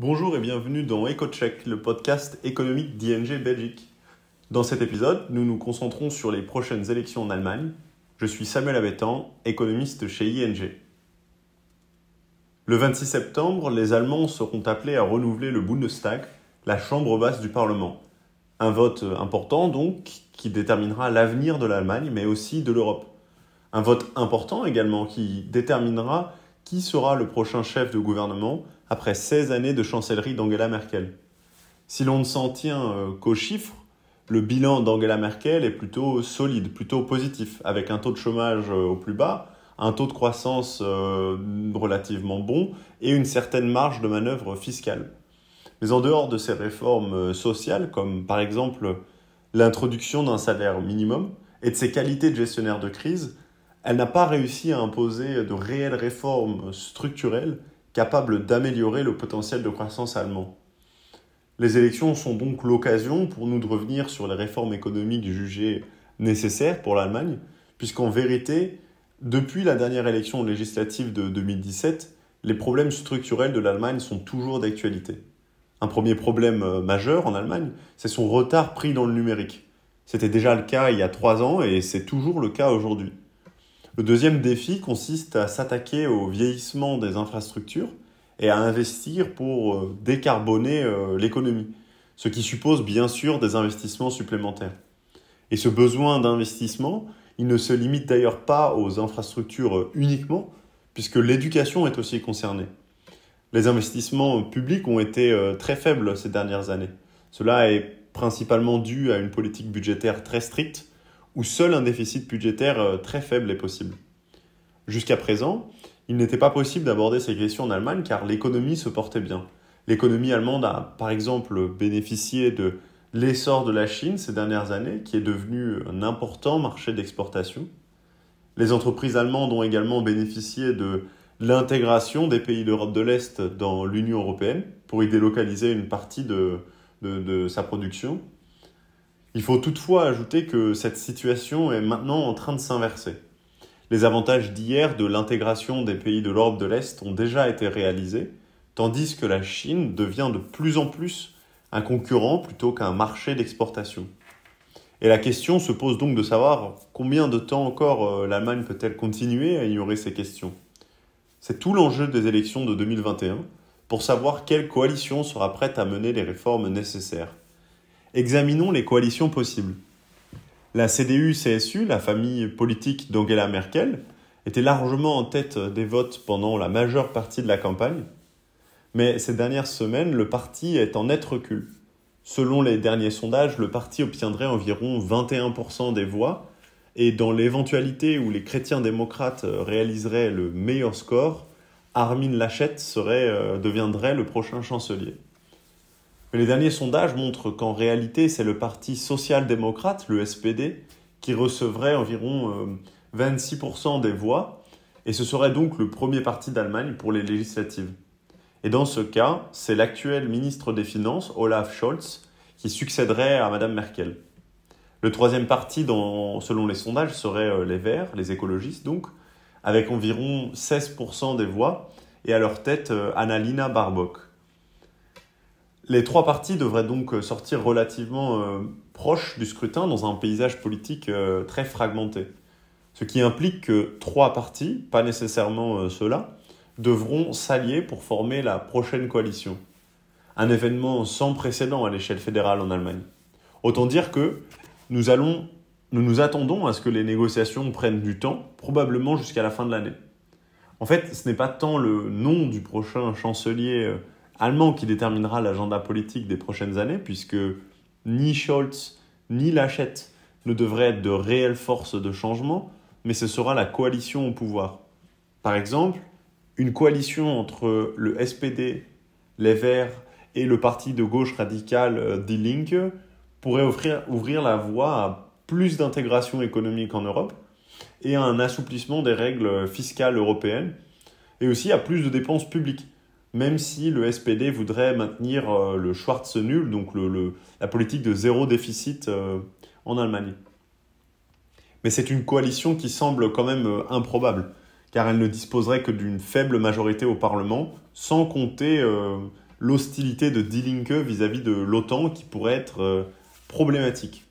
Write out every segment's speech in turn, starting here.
Bonjour et bienvenue dans EcoCheck, le podcast économique d'ING Belgique. Dans cet épisode, nous nous concentrons sur les prochaines élections en Allemagne. Je suis Samuel Abétan, économiste chez ING. Le 26 septembre, les Allemands seront appelés à renouveler le Bundestag, la chambre basse du Parlement. Un vote important donc, qui déterminera l'avenir de l'Allemagne, mais aussi de l'Europe. Un vote important également qui déterminera qui sera le prochain chef de gouvernement après 16 années de chancellerie d'Angela Merkel. Si l'on ne s'en tient qu'aux chiffres, le bilan d'Angela Merkel est plutôt solide, plutôt positif, avec un taux de chômage au plus bas, un taux de croissance relativement bon et une certaine marge de manœuvre fiscale. Mais en dehors de ces réformes sociales, comme par exemple l'introduction d'un salaire minimum et de ses qualités de gestionnaire de crise, elle n'a pas réussi à imposer de réelles réformes structurelles capables d'améliorer le potentiel de croissance allemand. Les élections sont donc l'occasion pour nous de revenir sur les réformes économiques jugées nécessaires pour l'Allemagne, puisqu'en vérité, depuis la dernière élection législative de 2017, les problèmes structurels de l'Allemagne sont toujours d'actualité. Un premier problème majeur en Allemagne, c'est son retard pris dans le numérique. C'était déjà le cas il y a 3 ans et c'est toujours le cas aujourd'hui. Le deuxième défi consiste à s'attaquer au vieillissement des infrastructures et à investir pour décarboner l'économie, ce qui suppose bien sûr des investissements supplémentaires. Et ce besoin d'investissement, il ne se limite d'ailleurs pas aux infrastructures uniquement, puisque l'éducation est aussi concernée. Les investissements publics ont été très faibles ces dernières années. Cela est principalement dû à une politique budgétaire très stricte, où seul un déficit budgétaire très faible est possible. Jusqu'à présent, il n'était pas possible d'aborder ces questions en Allemagne car l'économie se portait bien. L'économie allemande a par exemple bénéficié de l'essor de la Chine ces dernières années, qui est devenu un important marché d'exportation. Les entreprises allemandes ont également bénéficié de l'intégration des pays d'Europe de l'Est dans l'Union européenne pour y délocaliser une partie de sa production. Il faut toutefois ajouter que cette situation est maintenant en train de s'inverser. Les avantages d'hier de l'intégration des pays de l'Europe de l'Est ont déjà été réalisés, tandis que la Chine devient de plus en plus un concurrent plutôt qu'un marché d'exportation. Et la question se pose donc de savoir combien de temps encore l'Allemagne peut-elle continuer à ignorer ces questions. C'est tout l'enjeu des élections de 2021 pour savoir quelle coalition sera prête à mener les réformes nécessaires. Examinons les coalitions possibles. La CDU-CSU, la famille politique d'Angela Merkel, était largement en tête des votes pendant la majeure partie de la campagne. Mais ces dernières semaines, le parti est en net recul. Selon les derniers sondages, le parti obtiendrait environ 21% des voix, et dans l'éventualité où les chrétiens démocrates réaliseraient le meilleur score, Armin Laschet deviendrait le prochain chancelier. Mais les derniers sondages montrent qu'en réalité, c'est le parti social-démocrate, le SPD, qui recevrait environ 26% des voix, et ce serait donc le premier parti d'Allemagne pour les législatives. Et dans ce cas, c'est l'actuel ministre des Finances, Olaf Scholz, qui succéderait à Madame Merkel. Le troisième parti, selon les sondages, serait les Verts, les écologistes donc, avec environ 16% des voix, et à leur tête, Annalena Baerbock. Les trois partis devraient donc sortir relativement proches du scrutin dans un paysage politique très fragmenté. Ce qui implique que 3 partis, pas nécessairement ceux-là, devront s'allier pour former la prochaine coalition. Un événement sans précédent à l'échelle fédérale en Allemagne. Autant dire que nous nous attendons à ce que les négociations prennent du temps, probablement jusqu'à la fin de l'année. En fait, ce n'est pas tant le nom du prochain chancelier allemand qui déterminera l'agenda politique des prochaines années, puisque ni Scholz ni Laschet ne devraient être de réelles forces de changement, mais ce sera la coalition au pouvoir. Par exemple, une coalition entre le SPD, les Verts et le parti de gauche radicale Die Linke pourrait ouvrir la voie à plus d'intégration économique en Europe et à un assouplissement des règles fiscales européennes et aussi à plus de dépenses publiques, même si le SPD voudrait maintenir le Schwarze-Null, donc la politique de zéro déficit en Allemagne. Mais c'est une coalition qui semble quand même improbable, car elle ne disposerait que d'une faible majorité au Parlement, sans compter l'hostilité de Die Linke vis-à-vis de l'OTAN qui pourrait être problématique.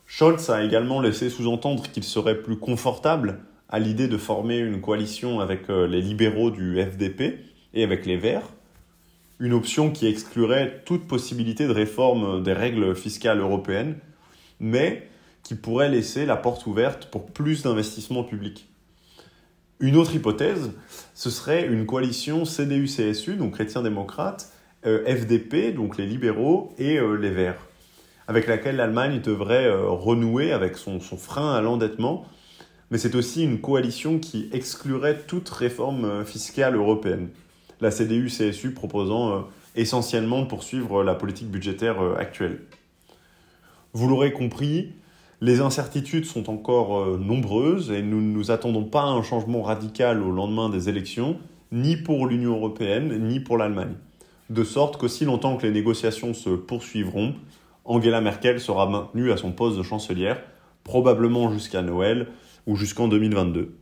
Scholz a également laissé sous-entendre qu'il serait plus confortable à l'idée de former une coalition avec les libéraux du FDP et avec les Verts, une option qui exclurait toute possibilité de réforme des règles fiscales européennes, mais qui pourrait laisser la porte ouverte pour plus d'investissements publics. Une autre hypothèse, ce serait une coalition CDU-CSU, donc chrétiens-démocrates, FDP, donc les libéraux, et les Verts, avec laquelle l'Allemagne devrait renouer avec son frein à l'endettement, mais c'est aussi une coalition qui exclurait toute réforme fiscale européenne. La CDU-CSU proposant essentiellement de poursuivre la politique budgétaire actuelle. Vous l'aurez compris, les incertitudes sont encore nombreuses et nous ne nous attendons pas à un changement radical au lendemain des élections, ni pour l'Union européenne, ni pour l'Allemagne. De sorte qu'aussi longtemps que les négociations se poursuivront, Angela Merkel sera maintenue à son poste de chancelière, probablement jusqu'à Noël ou jusqu'en 2022.